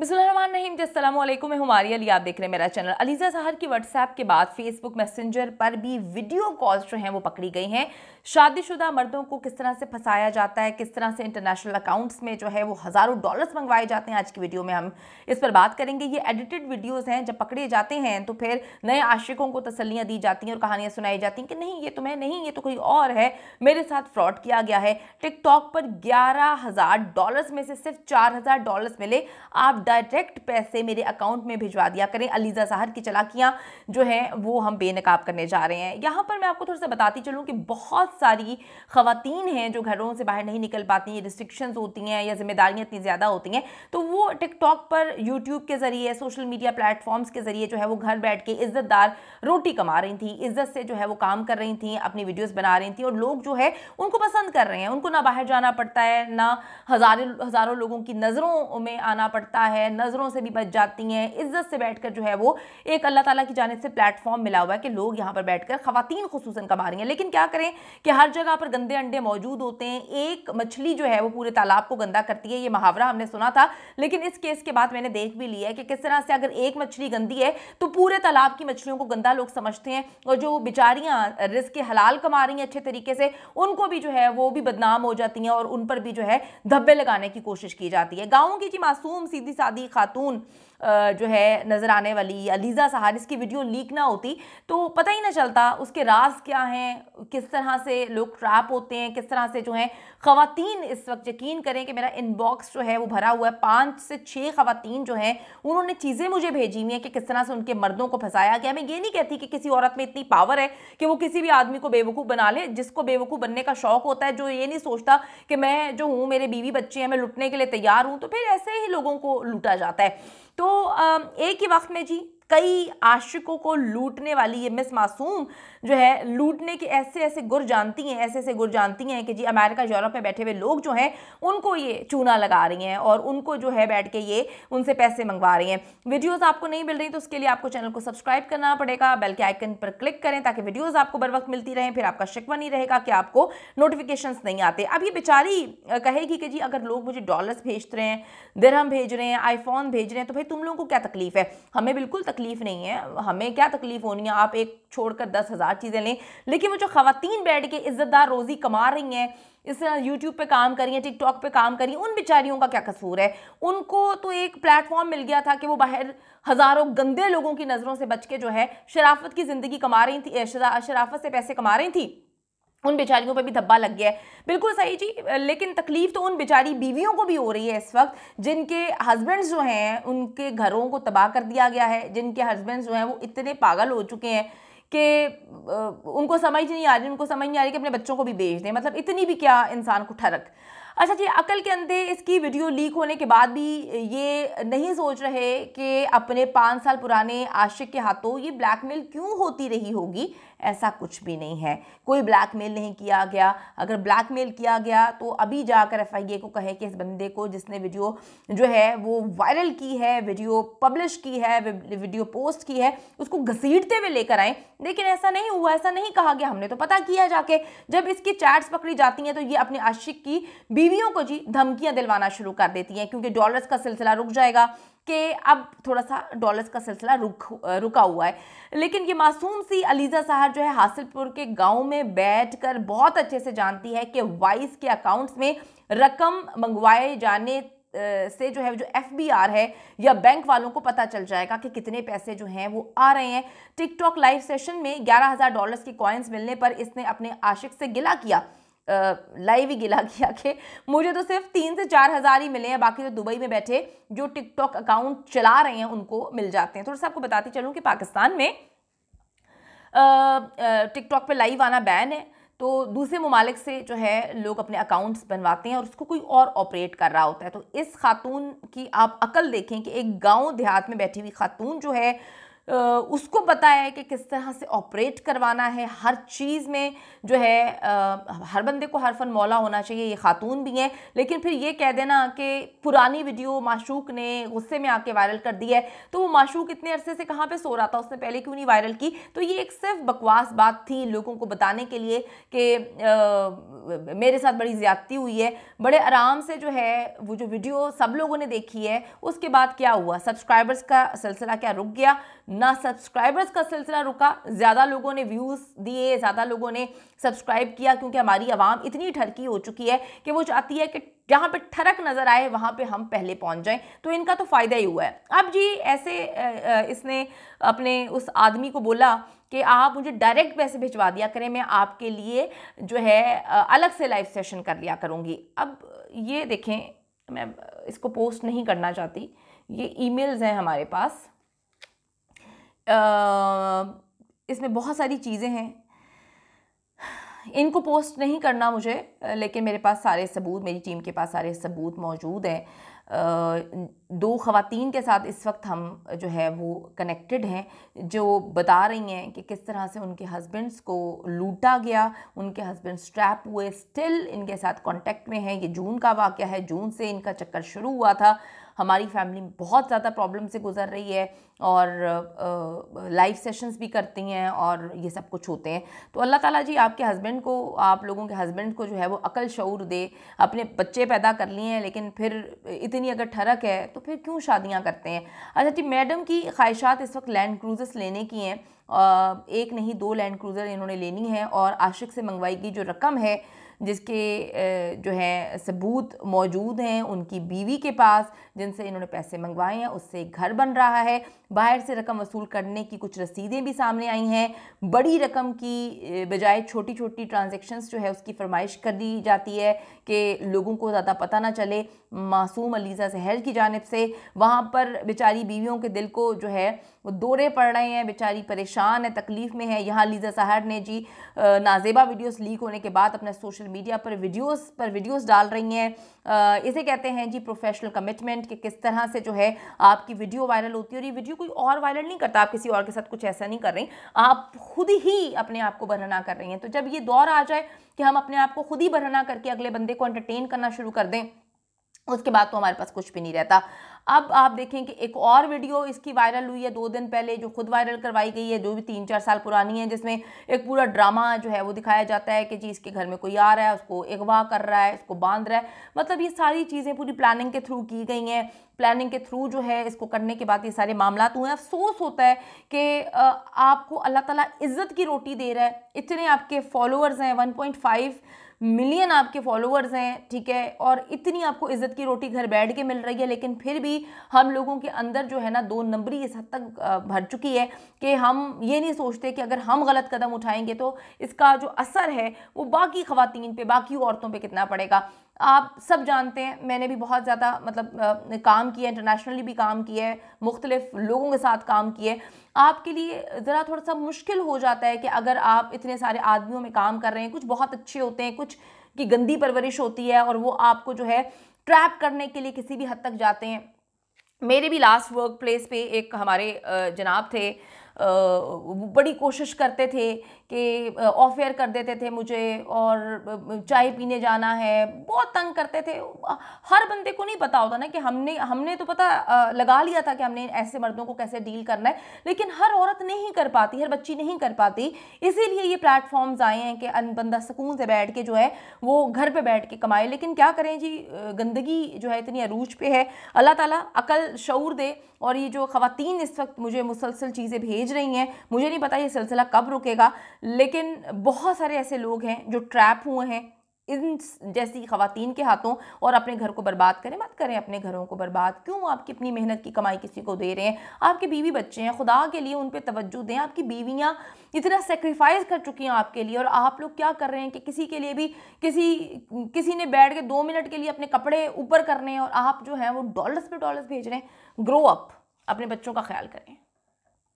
बिस्मिल्लाहिर्रहमानिर्रहीम। अस्सलामुअलैकुम, मैं हुमारी अली, आप देख रहे हैं मेरा चैनल। अलीज़ा सहर की व्हाट्सएप के बाद फेसबुक मैसेंजर पर भी वीडियो कॉल्स जो हैं वो पकड़ी गई हैं। शादीशुदा मर्दों को किस तरह से फंसाया जाता है, किस तरह से इंटरनेशनल अकाउंट्स में जो है वो हज़ारों डॉलर्स मंगवाए जाते हैं, आज की वीडियो में हम इस पर बात करेंगे। ये एडिटेड वीडियोज़ हैं, जब पकड़े जाते हैं तो फिर नए आशिकों को तसल्लियाँ दी जाती हैं और कहानियाँ सुनाई जाती हैं कि नहीं ये तो मैं नहीं, ये तो कोई और है, मेरे साथ फ्रॉड किया गया है। टिकटॉक पर $11,000 में से सिर्फ $4,000 मिले। आप डायरेक्ट पैसे मेरे अकाउंट में भिजवा दिया करें। अलीज़ा सहर की चालाकियां जो हैं वो हम बेनकाब करने जा रहे हैं। यहाँ पर मैं आपको थोड़ा सा बताती चलूँ कि बहुत सारी ख़वातीन हैं जो घरों से बाहर नहीं निकल पाती, रिस्ट्रिक्शंस होती हैं या जिम्मेदारियाँ इतनी ज़्यादा होती हैं, तो वो टिकटॉक पर, यूट्यूब के ज़रिए, सोशल मीडिया प्लेटफॉर्म्स के ज़रिए जो है वो घर बैठ के इज़्ज़तदार रोटी कमा रही थी, इज़्ज़त से जो है वो काम कर रही थी, अपनी वीडियोज़ बना रही थी और लोग जो है उनको पसंद कर रहे हैं। उनको ना बाहर जाना पड़ता है, ना हज़ारों लोगों की नज़रों में आना पड़ता है, नज़रों से भी बच जाती हैं। इज्जत से बैठकर जो है वो एक अल्लाह ताला की जानिब से प्लेटफॉर्म मिला हुआ है कि लोग यहाँ पर बैठकर ख़वातीन खुसूसन कमा रही हैं। लेकिन क्या करें कि हर जगह पर गंदे अंडे मौजूद होते हैं। एक मछली जो है वो पूरे तालाब को गंदा करती है, ये मुहावरा हमने सुना था, लेकिन इस केस के बाद मैंने देख भी लिया है कि किस तरह से अगर एक मछली गंदी है तो पूरे तालाब की मछलियों को गंदा लोग समझते हैं, और जो बेचारियां रिस्क हलाल कमा रही हैं अच्छे तरीके से, उनको भी जो है वो भी बदनाम हो जाती हैं और उन पर भी जो है धब्बे लगाने की कोशिश की जाती है। गाँवों की जी मासूम सीधी सादी खातून जो है नज़र आने वाली अलीज़ा सहर, इसकी वीडियो लीक ना होती तो पता ही ना चलता उसके राज क्या हैं, किस तरह से लोग ट्रैप होते हैं, किस तरह से जो हैं ख़वातीन। इस वक्त यकीन करें कि मेरा इनबॉक्स जो है वो भरा हुआ है। 5 से 6 ख़वातीन जो हैं उन्होंने चीज़ें मुझे भेजी हुई हैं कि किस तरह से उनके मर्दों को फंसाया गया। मैं ये नहीं कहती कि किसी औरत में इतनी पावर है कि वो किसी भी आदमी को बेवकूफ़ बना ले। जिसको बेवकूफ़ बनने का शौक़ होता है, जो ये नहीं सोचता कि मैं जो हूँ, मेरे बीवी बच्चे हैं, मैं लुटने के लिए तैयार हूँ, तो फिर ऐसे ही लोगों को लूटा जाता है। तो एक ही वक्त में जी कई आशिकों को लूटने वाली ये मिस मासूम जो है लूटने के ऐसे ऐसे गुर जानती हैं, ऐसे ऐसे गुर जानती हैं कि जी अमेरिका यूरोप में बैठे हुए लोग जो हैं उनको ये चूना लगा रही हैं और उनको जो है बैठ के ये उनसे पैसे मंगवा रही हैं। वीडियोस आपको नहीं मिल रही तो उसके लिए आपको चैनल को सब्सक्राइब करना पड़ेगा, बेल के आइकन पर क्लिक करें ताकि वीडियोज़ आपको बर वक्त मिलती रहें, फिर आपका शिकवा नहीं रहेगा कि आपको नोटिफिकेशंस नहीं आते। अब ये बेचारी कहेगी कि जी अगर लोग मुझे डॉलर्स भेज रहे हैं, दिरहम भेज रहे हैं, आईफोन भेज रहे हैं, तो भाई तुम लोगों को क्या तकलीफ है? हमें बिल्कुल तकलीफ नहीं है, हमें क्या तकलीफ होनी है, आप एक छोड़कर 10,000 चीजें लें। लेकिन वो जो खवातीन बैठ के इज्जतदार रोजी कमा रही हैं, इस यूट्यूब पे काम करी हैं, टिकटॉक पे काम करी, उन बेचारियों का क्या कसूर है? उनको तो एक प्लेटफॉर्म मिल गया था कि वो बाहर हजारों गंदे लोगों की नजरों से बच के जो है शराफत की जिंदगी कमा रही थी, शराफत से पैसे कमा रही थी। उन बेचारियों पे भी धब्बा लग गया है। बिल्कुल सही जी, लेकिन तकलीफ तो उन बेचारी बीवियों को भी हो रही है इस वक्त, जिनके हस्बैंड्स जो हैं उनके घरों को तबाह कर दिया गया है, जिनके हस्बैंड्स जो हैं वो इतने पागल हो चुके हैं कि उनको समझ नहीं आ रही, उनको समझ नहीं आ रही कि अपने बच्चों को भी बेच दें। मतलब इतनी भी क्या इंसान को ठरक। अच्छा जी, अकल के अंधे इसकी वीडियो लीक होने के बाद भी ये नहीं सोच रहे कि अपने 5 साल पुराने आशिक के हाथों ये ब्लैकमेल क्यों होती रही होगी। ऐसा कुछ भी नहीं है, कोई ब्लैकमेल नहीं किया गया। अगर ब्लैकमेल किया गया तो अभी जाकर एफआईए को कहे कि इस बंदे को जिसने वीडियो जो है वो वायरल की है, वीडियो पब्लिश की है, वीडियो पोस्ट की है, उसको घसीटते हुए लेकर आए। लेकिन ऐसा नहीं हुआ, ऐसा नहीं कहा गया, हमने तो पता किया जाके। जब इसकी चैट्स पकड़ी जाती हैं तो ये अपने आशिक की बीवियों को जी धमकियां दिलवाना शुरू कर देती हैं, क्योंकि डॉलर्स का सिलसिला रुक जाएगा कि अब थोड़ा सा डॉलर्स का सिलसिला रुका हुआ है। लेकिन ये मासूम सी अलीज़ा सहर जो है हासिलपुर के गांव में बैठकर बहुत अच्छे से जानती है कि वाइस के अकाउंट्स में रकम मंगवाए जाने से जो है जो एफबीआर है या बैंक वालों को पता चल जाएगा कि कितने पैसे जो हैं वो आ रहे हैं। टिकटॉक लाइव सेशन में $11,000 की कॉइन्स मिलने पर इसने अपने आशिक से गिला किया, लाइव ही गिला किया कि मुझे तो सिर्फ 3 से 4 हज़ार ही मिले हैं, बाकी तो दुबई में बैठे जो टिकटॉक अकाउंट चला रहे हैं उनको मिल जाते हैं। थोड़ा सा आपको बताती चलूँ कि पाकिस्तान में टिकटॉक पे लाइव आना बैन है, तो दूसरे ममालिक से जो है लोग अपने अकाउंट्स बनवाते हैं और उसको कोई और ऑपरेट कर रहा होता है। तो इस खातून की आप अकल देखें कि एक गांव देहात में बैठी हुई खातून जो है उसको पता है कि किस तरह से ऑपरेट करवाना है हर चीज़ में जो है। हर बंदे को हर फन मौला होना चाहिए, ये खातून भी हैं, लेकिन फिर ये कह देना कि पुरानी वीडियो माशूक ने गुस्से में आके वायरल कर दी है, तो वो माशूक इतने अरसे से कहाँ पे सो रहा था, उसने पहले क्यों नहीं वायरल की। तो ये एक सिर्फ बकवास बात थी लोगों को बताने के लिए कि मेरे साथ बड़ी ज़्यादती हुई है। बड़े आराम से जो है वो जो वीडियो सब लोगों ने देखी है, उसके बाद क्या हुआ, सब्सक्राइबर्स का सिलसिला क्या रुक गया? ना सब्सक्राइबर्स का सिलसिला रुका, ज़्यादा लोगों ने व्यूज़ दिए, ज़्यादा लोगों ने सब्सक्राइब किया, क्योंकि हमारी आवाम इतनी ठरकी हो चुकी है कि वो चाहती है कि जहाँ पे ठरक नज़र आए वहाँ पे हम पहले पहुँच जाएं। तो इनका तो फ़ायदा ही हुआ है। अब जी ऐसे इसने अपने उस आदमी को बोला कि आप मुझे डायरेक्ट पैसे भिजवा दिया करें, मैं आपके लिए जो है अलग से लाइव सेशन कर लिया करूँगी। अब ये देखें, मैं इसको पोस्ट नहीं करना चाहती, ये ईमेल्स हैं हमारे पास, इसमें बहुत सारी चीज़ें हैं, इनको पोस्ट नहीं करना मुझे, लेकिन मेरे पास सारे सबूत, मेरी टीम के पास सारे सबूत मौजूद हैं। दो ख़वातीन के साथ इस वक्त हम जो है वो कनेक्टेड हैं, जो बता रही हैं कि किस तरह से उनके हस्बैंड्स को लूटा गया, उनके हस्बैंड्स ट्रैप हुए, स्टिल इनके साथ कांटेक्ट में हैं। ये जून का वाक़या है, जून से इनका चक्कर शुरू हुआ था। हमारी फैमिली बहुत ज़्यादा प्रॉब्लम से गुजर रही है और लाइव सेशंस भी करती हैं और ये सब कुछ होते हैं। तो अल्लाह ताला जी आपके हस्बैंड को, आप लोगों के हस्बैंड को जो है वो अकल शऊर दे। अपने बच्चे पैदा कर लिए हैं, लेकिन फिर इतनी अगर ठरक है तो फिर क्यों शादियां करते हैं। अच्छा जी, मैडम की ख्वाहिशात इस वक्त लैंड क्रूज़र्स लेने की हैं, एक नहीं 2 लैंड क्रूज़र इन्होंने लेनी है और आशिक से मंगवाई गई जो रकम है, जिसके जो है सबूत मौजूद हैं उनकी बीवी के पास, जिनसे इन्होंने पैसे मंगवाए हैं, उससे घर बन रहा है। बाहर से रकम वसूल करने की कुछ रसीदें भी सामने आई हैं। बड़ी रकम की बजाय छोटी छोटी ट्रांजैक्शंस जो है उसकी फरमाइश कर दी जाती है कि लोगों को ज़्यादा पता ना चले। मासूम अलीज़ा सहर की जानिब से वहाँ पर बेचारी बीवियों के दिल को जो है वो दौरे पड़ रहे हैं, बेचारी परेशान है, तकलीफ़ में है। यहाँ अलीज़ा सहर ने जी नाजेबा वीडियोस लीक होने के बाद अपने सोशल मीडिया पर वीडियोस डाल रही हैं। इसे कहते हैं जी प्रोफेशनल कमिटमेंट, कि किस तरह से जो है आपकी वीडियो वायरल होती है और ये वीडियो कोई और वायरल नहीं करता, आप किसी और के साथ कुछ ऐसा नहीं कर रही, आप खुद ही अपने आप को बरहना कर रही हैं। तो जब ये दौर आ जाए कि हम अपने आप को खुद ही बरहना करके अगले बंदे को एंटरटेन करना शुरू कर दें, उसके बाद तो हमारे पास कुछ भी नहीं रहता। अब आप देखें कि एक और वीडियो इसकी वायरल हुई है 2 दिन पहले, जो खुद वायरल करवाई गई है, जो भी 3-4 साल पुरानी है, जिसमें एक पूरा ड्रामा जो है वो दिखाया जाता है कि जी इसके घर में कोई आ रहा है, उसको अगवा कर रहा है, इसको बांध रहा है। मतलब ये सारी चीज़ें पूरी प्लानिंग के थ्रू की गई हैं। प्लानिंग के थ्रू जो है इसको करने के बाद ये सारे मामलात हुए हैं। अफसोस होता है कि आपको अल्लाह ताला इज़्ज़त की रोटी दे रहा है, इतने आपके फॉलोअर्स हैं, 1.5 मिलियन आपके फॉलोअर्स हैं, ठीक है, और इतनी आपको इज़्ज़त की रोटी घर बैठ के मिल रही है, लेकिन फिर भी हम लोगों के अंदर जो है ना 2 नंबरी इस हद तक भर चुकी है कि हम ये नहीं सोचते कि अगर हम गलत कदम उठाएंगे तो इसका जो असर है वो बाकी ख़वातीन पे, बाकी औरतों पे कितना पड़ेगा। आप सब जानते हैं, मैंने भी बहुत ज़्यादा मतलब काम किया, इंटरनेशनली भी काम किया है, मुख्तलिफ लोगों के साथ काम किए। आपके लिए ज़रा थोड़ा सा मुश्किल हो जाता है कि अगर आप इतने सारे आदमियों में काम कर रहे हैं, कुछ बहुत अच्छे होते हैं, कुछ की गंदी परवरिश होती है और वो आपको जो है ट्रैप करने के लिए किसी भी हद तक जाते हैं। मेरे भी लास्ट वर्क प्लेस पे एक हमारे जनाब थे, बड़ी कोशिश करते थे कि ऑफ एयर कर देते थे मुझे, और चाय पीने जाना है, बहुत तंग करते थे। हर बंदे को नहीं पता होता ना कि हमने तो पता लगा लिया था कि हमने ऐसे मर्दों को कैसे डील करना है, लेकिन हर औरत नहीं कर पाती, हर बच्ची नहीं कर पाती। इसीलिए ये प्लेटफॉर्म्स आए हैं कि बंदा सुकून से बैठ के जो है वो घर पे बैठ के कमाए। लेकिन क्या करें जी, गंदगी जो है इतनी अरूज पे है। अल्लाह ताला अकल शऊर दे। और ये जो ख़वातीन इस वक्त मुझे मुसलसल चीज़ें भेज रही हैं, मुझे नहीं पता ये सिलसिला कब रुकेगा, लेकिन बहुत सारे ऐसे लोग हैं जो ट्रैप हुए हैं इन जैसी ख़वातीन के हाथों, और अपने घर को बर्बाद करें। मत करें अपने घरों को बर्बाद। क्यों आपकी अपनी मेहनत की कमाई किसी को दे रहे हैं? आपके बीवी बच्चे हैं, खुदा के लिए उन पे तवज्जो दें। आपकी बीवियां इतना सेक्रीफाइस कर चुकी हैं आपके लिए, और आप लोग क्या कर रहे हैं कि किसी के लिए भी किसी ने बैठ के 2 मिनट के लिए अपने कपड़े ऊपर करने हैं और आप जो है वो डॉलर्स पे डॉलर्स भेज रहे हैं। ग्रो अप, अपने बच्चों का ख्याल करें।